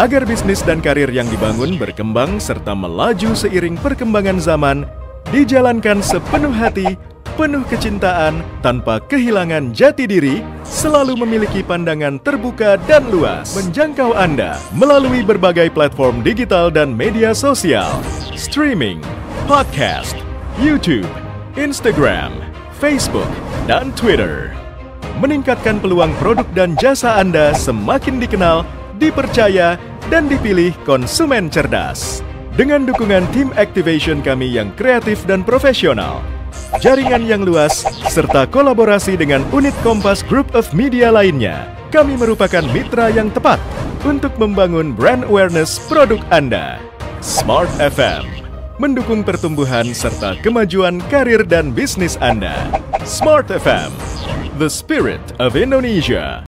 Agar bisnis dan karir yang dibangun berkembang serta melaju seiring perkembangan zaman, dijalankan sepenuh hati, penuh kecintaan, tanpa kehilangan jati diri, selalu memiliki pandangan terbuka dan luas, menjangkau Anda melalui berbagai platform digital dan media sosial, streaming, podcast, YouTube, Instagram, Facebook, dan Twitter. Meningkatkan peluang produk dan jasa Anda semakin dikenal, dipercaya, dan dipilih konsumen cerdas. Dengan dukungan tim activation kami yang kreatif dan profesional, jaringan yang luas, serta kolaborasi dengan unit Kompas Group of Media lainnya, kami merupakan mitra yang tepat untuk membangun brand awareness produk Anda. Smart FM, mendukung pertumbuhan serta kemajuan karir dan bisnis Anda. Smart FM, the spirit of Indonesia.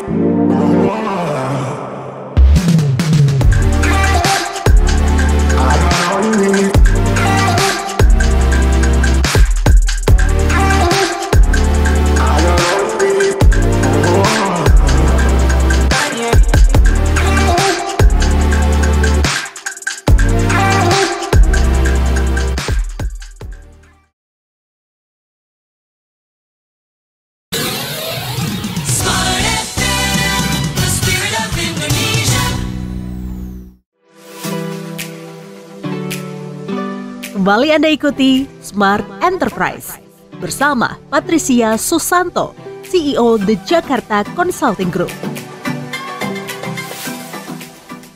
Kembali Anda ikuti Smart Enterprise bersama Patricia Susanto, CEO The Jakarta Consulting Group.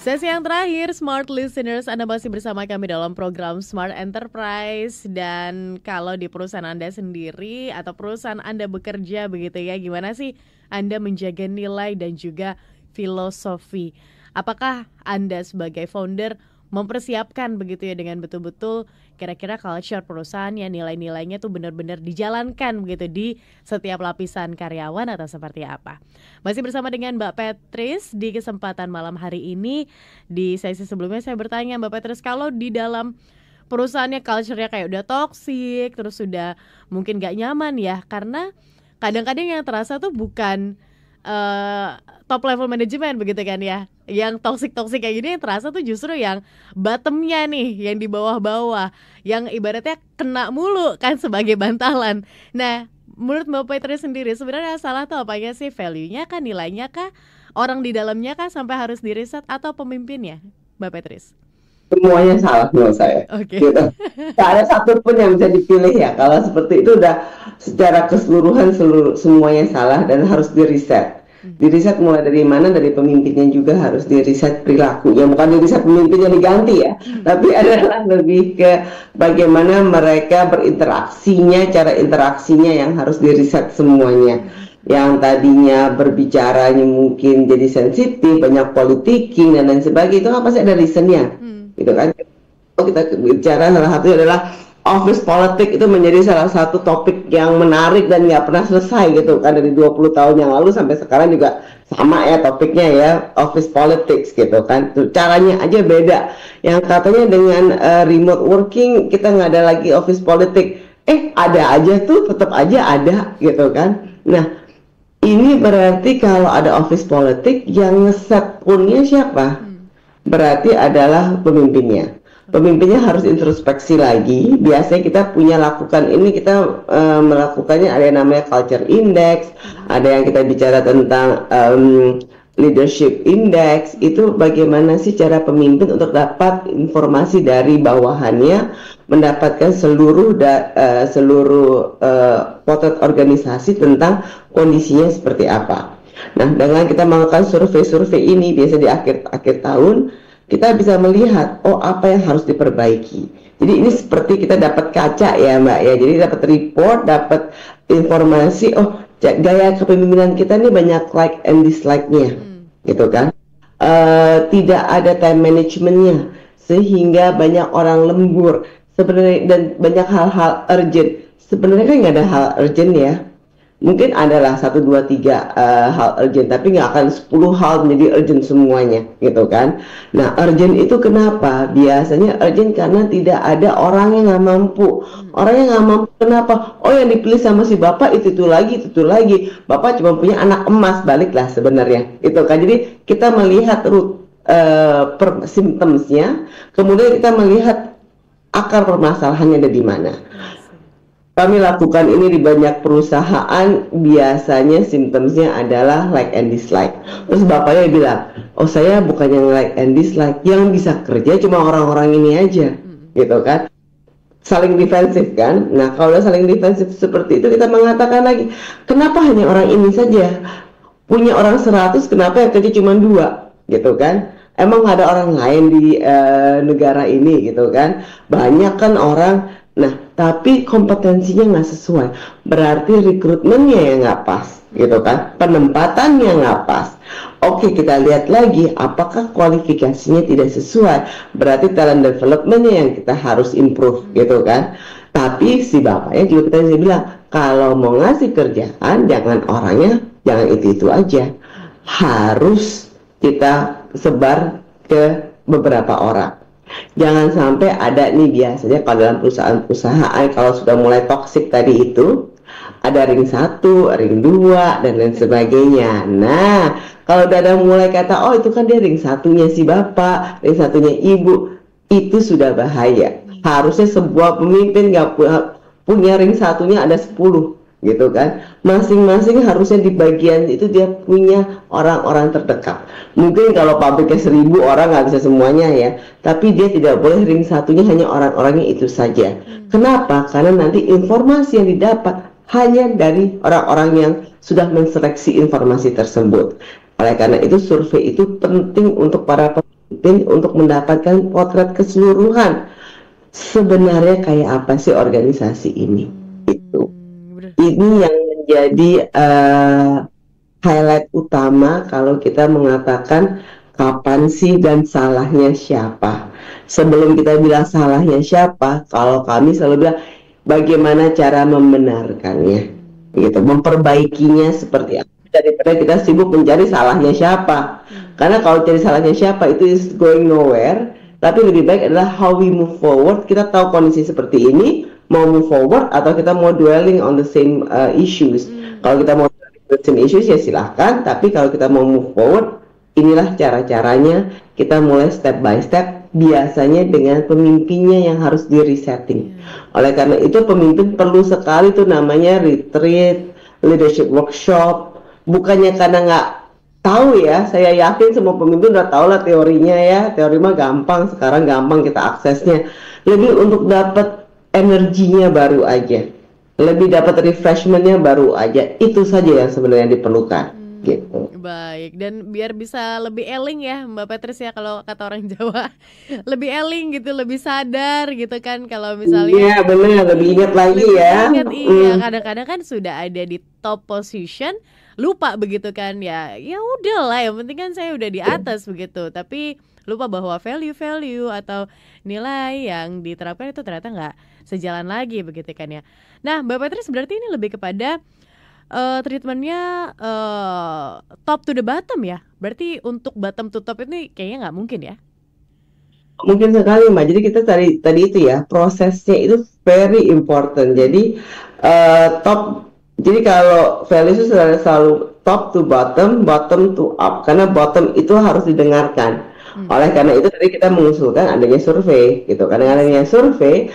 Sesi yang terakhir, Smart Listeners, Anda masih bersama kami dalam program Smart Enterprise. Dan kalau di perusahaan Anda sendiri atau perusahaan Anda bekerja begitu ya, gimana sih Anda menjaga nilai dan juga filosofi? Apakah Anda sebagai founder mempersiapkan begitu ya dengan betul-betul kira-kira culture perusahaannya, nilai-nilainya tuh benar-benar dijalankan begitu di setiap lapisan karyawan atau seperti apa? Masih bersama dengan Mbak Patrice di kesempatan malam hari ini. Di sesi sebelumnya saya bertanya Mbak Patrice, kalau di dalam perusahaannya culture-nya kayak udah toksik, terus sudah mungkin gak nyaman ya, karena kadang-kadang yang terasa tuh bukan top level management begitu kan ya. Yang toxic kayak gini yang terasa tuh justru yang bottomnya nih, yang di bawah-bawah, yang ibaratnya kena mulu kan sebagai bantalan. Nah, menurut Mbak Patrice sendiri sebenarnya salah tuh apanya sih? Value-nya kah, nilainya kah, orang di dalamnya kah sampai harus di-reset, atau pemimpinnya, Mbak Patrice? Semuanya salah menurut saya. Oke. Gitu. Gak ada satu pun yang bisa dipilih ya. Kalau seperti itu udah secara keseluruhan semuanya salah dan harus di-reset. Di-reset mulai dari mana? Dari pemimpinnya juga harus di-reset perilakunya. Bukan di-reset pemimpinnya diganti ya, tapi adalah lebih ke bagaimana mereka berinteraksinya, cara interaksinya yang harus di-reset semuanya. Yang tadinya berbicaranya mungkin jadi sensitif, banyak politicking dan lain sebagainya, itu kan pasti ada reasonnya, gitu kan. Kalau kita bicara salah satunya adalah office politik, itu menjadi salah satu topik yang menarik dan nggak pernah selesai gitu kan, dari 20 tahun yang lalu sampai sekarang juga sama ya topiknya ya, office politics gitu kan. Tuh, caranya aja beda. Yang katanya dengan remote working kita nggak ada lagi office politik, ada aja tuh, tetap aja ada gitu kan. Nah, ini berarti kalau ada office politik yang ngeset punnya siapa? Berarti adalah pemimpinnya. Pemimpinnya harus introspeksi lagi. Biasanya kita punya lakukan ini, kita melakukannya ada yang namanya culture index, ada yang kita bicara tentang leadership index. Itu bagaimana sih cara pemimpin untuk dapat informasi dari bawahannya, mendapatkan seluruh potret organisasi tentang kondisinya seperti apa. Nah, dengan kita melakukan survei-survei ini biasa di akhir tahun, kita bisa melihat apa yang harus diperbaiki. Jadi ini seperti kita dapat kaca ya Mbak ya. Jadi dapat report, dapat informasi, gaya kepemimpinan kita nih banyak like and dislike-nya, gitu kan. Tidak ada time management-nya, sehingga banyak orang lembur sebenarnya, dan banyak hal-hal urgent. Sebenarnya kan nggak ada hal urgent ya. mungkin adalah 1, 2, 3 hal urgent, tapi nggak akan 10 hal menjadi urgent semuanya gitu kan. Nah, urgent itu kenapa? Biasanya urgent karena tidak ada orang yang nggak mampu. Orang yang nggak mampu kenapa? Oh, yang dipilih sama si bapak itu lagi. Bapak cuma punya anak emas, baliklah sebenarnya itu kan. Jadi kita melihat symptomsnya, kemudian kita melihat akar permasalahannya ada di mana. Kami lakukan ini di banyak perusahaan, biasanya simptomsnya adalah like and dislike. Terus bapaknya bilang, oh saya bukan yang like and dislike, yang bisa kerja cuma orang-orang ini aja, gitu kan. Saling defensif kan. Nah kalau udah saling defensif seperti itu, kita mengatakan lagi, kenapa hanya orang ini saja? Punya orang 100, kenapa yang kerja cuma 2, gitu kan. Emang nggak ada orang lain di negara ini gitu kan. Banyak kan orang. Nah, tapi kompetensinya nggak sesuai, berarti rekrutmennya yang nggak pas, gitu kan? Penempatannya nggak pas. Oke, kita lihat lagi, apakah kualifikasinya tidak sesuai? Berarti talent developmentnya yang kita harus improve, gitu kan? Tapi si bapaknya juga kita bilang, kalau mau ngasih kerjaan, jangan orangnya, jangan itu aja, harus kita sebar ke beberapa orang. Jangan sampai ada nih, biasanya kalau dalam perusahaan-perusahaan kalau sudah mulai toksik tadi itu ada ring 1, ring 2 dan lain sebagainya. Nah, kalau udah ada mulai kata oh itu kan dia ring 1-nya si bapak, ring 1-nya ibu, itu sudah bahaya. Harusnya sebuah pemimpin nggak punya ring 1-nya ada 10, gitu kan. Masing-masing harusnya di bagian itu dia punya orang-orang terdekat. Mungkin kalau pabriknya 1000 orang nggak bisa semuanya ya, tapi dia tidak boleh ring 1-nya hanya orang-orangnya itu saja. Kenapa? Karena nanti informasi yang didapat hanya dari orang-orang yang sudah menseleksi informasi tersebut. Oleh karena itu survei itu penting untuk para pemimpin untuk mendapatkan potret keseluruhan. Sebenarnya kayak apa sih organisasi ini? Itu. Ini yang menjadi highlight utama kalau kita mengatakan kapan sih dan salahnya siapa. Sebelum kita bilang salahnya siapa, kalau kami selalu bilang bagaimana cara membenarkannya, gitu, memperbaikinya seperti apa, daripada kita sibuk mencari salahnya siapa. Karena kalau cari salahnya siapa itu is going nowhere. Tapi lebih baik adalah how we move forward. Kita tahu kondisi seperti ini, mau move forward atau kita mau dwelling on the same issues. Kalau kita mau dwelling on the same issues ya silahkan, tapi kalau kita mau move forward, inilah cara-caranya. Kita mulai step by step, biasanya dengan pemimpinnya yang harus di resetting. Oleh karena itu pemimpin perlu sekali tuh namanya retreat, leadership workshop. Bukannya karena nggak tahu ya, saya yakin semua pemimpin udah tahu lah teorinya ya. Teori mah gampang, sekarang gampang kita aksesnya. Lebih untuk dapat energinya baru aja, lebih dapat refreshmentnya baru aja. Itu saja yang sebenarnya diperlukan, gitu. Baik, dan biar bisa lebih eling ya Mbak Patrice ya, kalau kata orang Jawa, lebih eling gitu, lebih sadar gitu kan. Kalau misalnya iya benar, lebih ingat lagi lebih ya. ingat, iya, kadang-kadang kan sudah ada di top position, lupa begitu kan ya. Ya udahlah, yang penting kan saya udah di atas begitu. Tapi lupa bahwa value-value atau nilai yang diterapkan itu ternyata nggak sejalan lagi begitu kan ya. Nah, Mbak Patrice berarti ini lebih kepada treatmentnya top to the bottom ya. Berarti untuk bottom to top ini kayaknya nggak mungkin ya. Mungkin sekali Mbak. Jadi kita tadi itu ya, prosesnya itu very important. Jadi top. Jadi kalau value itu selalu top to bottom, bottom to up. Karena bottom itu harus didengarkan. Oleh karena itu tadi kita mengusulkan adanya survei, gitu. Karena adanya survei,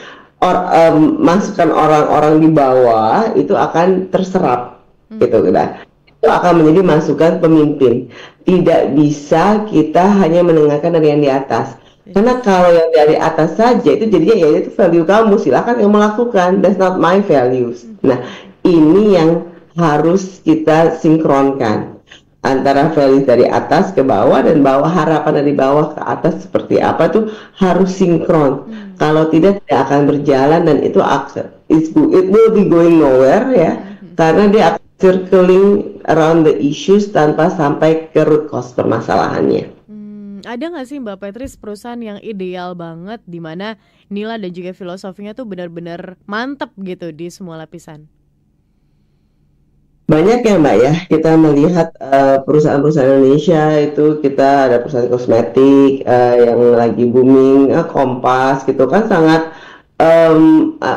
masukan orang-orang di bawah itu akan terserap, gitu. Nah, itu akan menjadi masukan pemimpin. Tidak bisa kita hanya mendengarkan dari yang di atas. Karena kalau yang dari atas saja itu jadinya ya itu value kamu, silakan kamu melakukan. That's not my values. Nah, ini yang harus kita sinkronkan antara value dari atas ke bawah dan harapan dari bawah ke atas seperti apa tuh harus sinkron. Kalau tidak akan berjalan dan itu it will be going nowhere ya, karena dia akan circling around the issues tanpa sampai ke root cause permasalahannya. Ada nggak sih Mbak Patrice perusahaan yang ideal banget di mana nilai dan juga filosofinya tuh benar-benar mantap gitu di semua lapisan? Banyak ya Mbak ya, kita melihat perusahaan-perusahaan Indonesia itu, kita ada perusahaan kosmetik yang lagi booming, Kompas gitu kan, sangat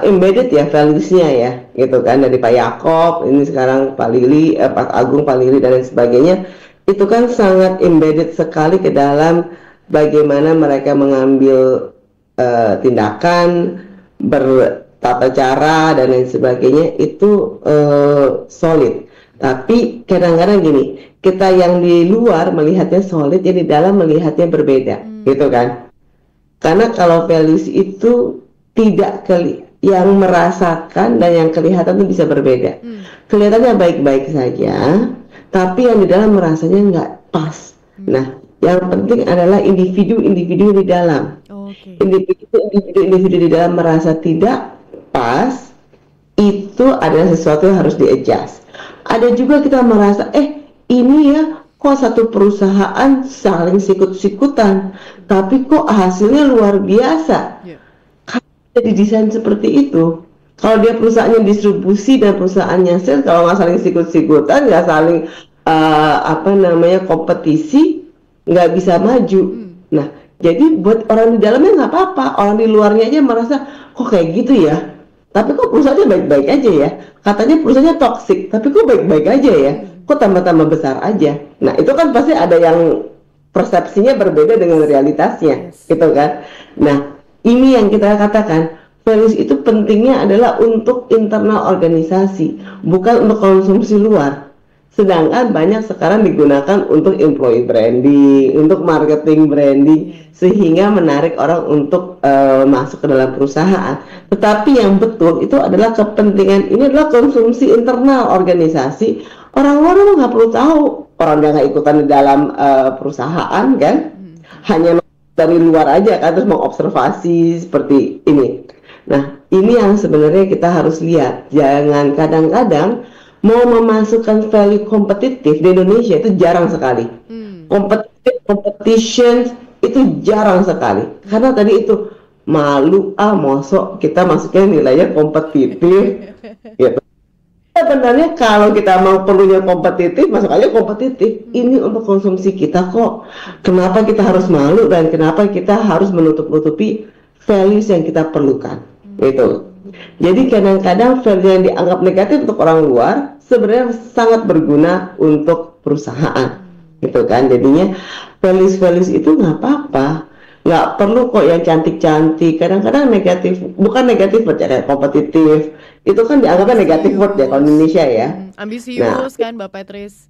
embedded ya values-nya ya gitu kan, dari Pak Yakob, ini sekarang Pak Lili, Pak Agung, Pak Lili dan lain sebagainya, itu kan sangat embedded sekali ke dalam bagaimana mereka mengambil tindakan, bertata cara dan lain sebagainya, itu solid. Tapi kadang-kadang gini, kita yang di luar melihatnya solid, yang di dalam melihatnya berbeda, gitu kan? Karena kalau values itu tidak yang merasakan dan yang kelihatan itu bisa berbeda. Kelihatannya baik-baik saja, tapi yang di dalam merasanya nggak pas. Nah, yang penting adalah individu-individu di dalam. Individu di dalam merasa tidak pas, itu adalah sesuatu yang harus di-adjust. Ada juga kita merasa, ini ya kok satu perusahaan saling sikut-sikutan, tapi kok hasilnya luar biasa. Karena didesain seperti itu. Kalau dia perusahaannya distribusi dan perusahaannya sales, kalau nggak saling sikut-sikutan, nggak saling kompetisi, nggak bisa maju. Nah, jadi buat orang di dalamnya nggak apa-apa, orang di luarnya aja merasa kok kayak gitu ya. Tapi kok perusahaannya baik-baik aja ya. Katanya perusahaannya toksik, tapi kok baik-baik aja ya. Kok tambah-tambah besar aja. Nah, itu kan pasti ada yang persepsinya berbeda dengan realitasnya, gitu kan. Nah, ini yang kita katakan, values itu pentingnya adalah untuk internal organisasi, bukan untuk konsumsi luar. Sedangkan banyak sekarang digunakan untuk employee branding, untuk marketing branding, sehingga menarik orang untuk masuk ke dalam perusahaan. Tetapi yang betul itu adalah kepentingan, ini adalah konsumsi internal organisasi. Orang luar nggak perlu tahu, orang dia nggak ikutan di dalam perusahaan kan, hanya dari luar aja kan, terus mengobservasi seperti ini. Nah, ini yang sebenarnya kita harus lihat. Jangan kadang-kadang mau memasukkan value kompetitif di Indonesia itu jarang sekali. Competition itu jarang sekali. Karena tadi itu malu, mosok kita masuknya nilainya kompetitif. Gitu. Sebenarnya kalau kita mau perlunya kompetitif, masuk aja kompetitif. Ini untuk konsumsi kita kok. Kenapa kita harus malu dan kenapa kita harus menutup-nutupi values yang kita perlukan? Gitu. Jadi kadang-kadang value yang dianggap negatif untuk orang luar sebenarnya sangat berguna untuk perusahaan, gitu kan. Jadinya values itu nggak apa-apa, nggak perlu kok yang cantik-cantik. Kadang-kadang negatif, bukan negatif word ya, kayak kompetitif, itu kan dianggapnya negatif word ya kalau Indonesia ya. Ambisius kan Mbak Patrice.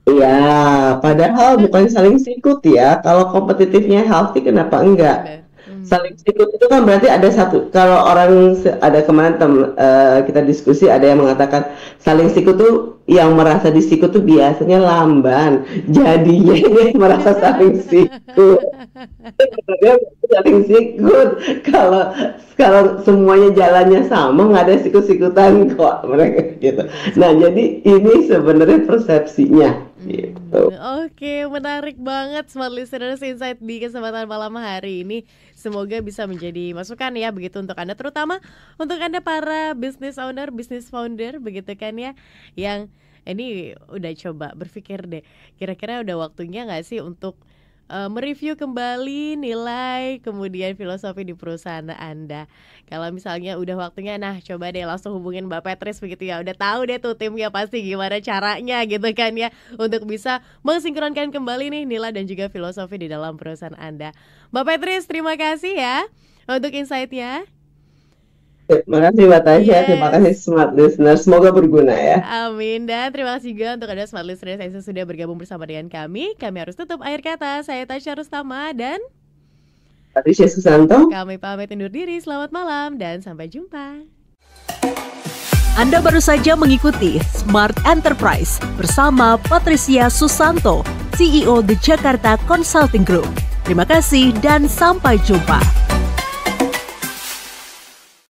Iya, padahal bukan saling sikut ya. Kalau kompetitifnya healthy, kenapa enggak? Saling sikut itu kan berarti ada satu. Kalau orang ada kemarin kita diskusi, ada yang mengatakan saling sikut tuh, yang merasa disikut tuh biasanya lamban, jadinya ini merasa saling sikut. Saling sikut. Kalau semuanya jalannya sama, nggak ada sikut-sikutan kok mereka gitu. Nah, jadi ini sebenarnya persepsinya. Gitu. Oke, menarik banget Smart Listeners Insight di kesempatan malam hari ini. Semoga bisa menjadi masukan ya begitu untuk Anda, terutama untuk Anda para business owner, business founder begitu kan ya, yang ini udah coba berpikir deh, kira-kira udah waktunya nggak sih untuk mereview kembali nilai kemudian filosofi di perusahaan Anda. Kalau misalnya udah waktunya, nah coba deh langsung hubungin Mbak Patrice begitu ya. Udah tahu deh tuh timnya pasti gimana caranya gitu kan ya, untuk bisa mensinkronkan kembali nih nilai dan juga filosofi di dalam perusahaan Anda. Mbak Patrice, terima kasih ya untuk insight-nya. Terima kasih Mbak Tasya, terima kasih Smart Listeners, semoga berguna ya. Amin, dan terima kasih juga untuk Anda Smart Listeners yang sudah bergabung bersama dengan kami. Kami harus tutup akhir kata, saya Tasya Rustama dan Patricia Susanto. Kami pamit undur diri, selamat malam dan sampai jumpa. Anda baru saja mengikuti Smart Enterprise bersama Patricia Susanto, CEO The Jakarta Consulting Group. Terima kasih dan sampai jumpa.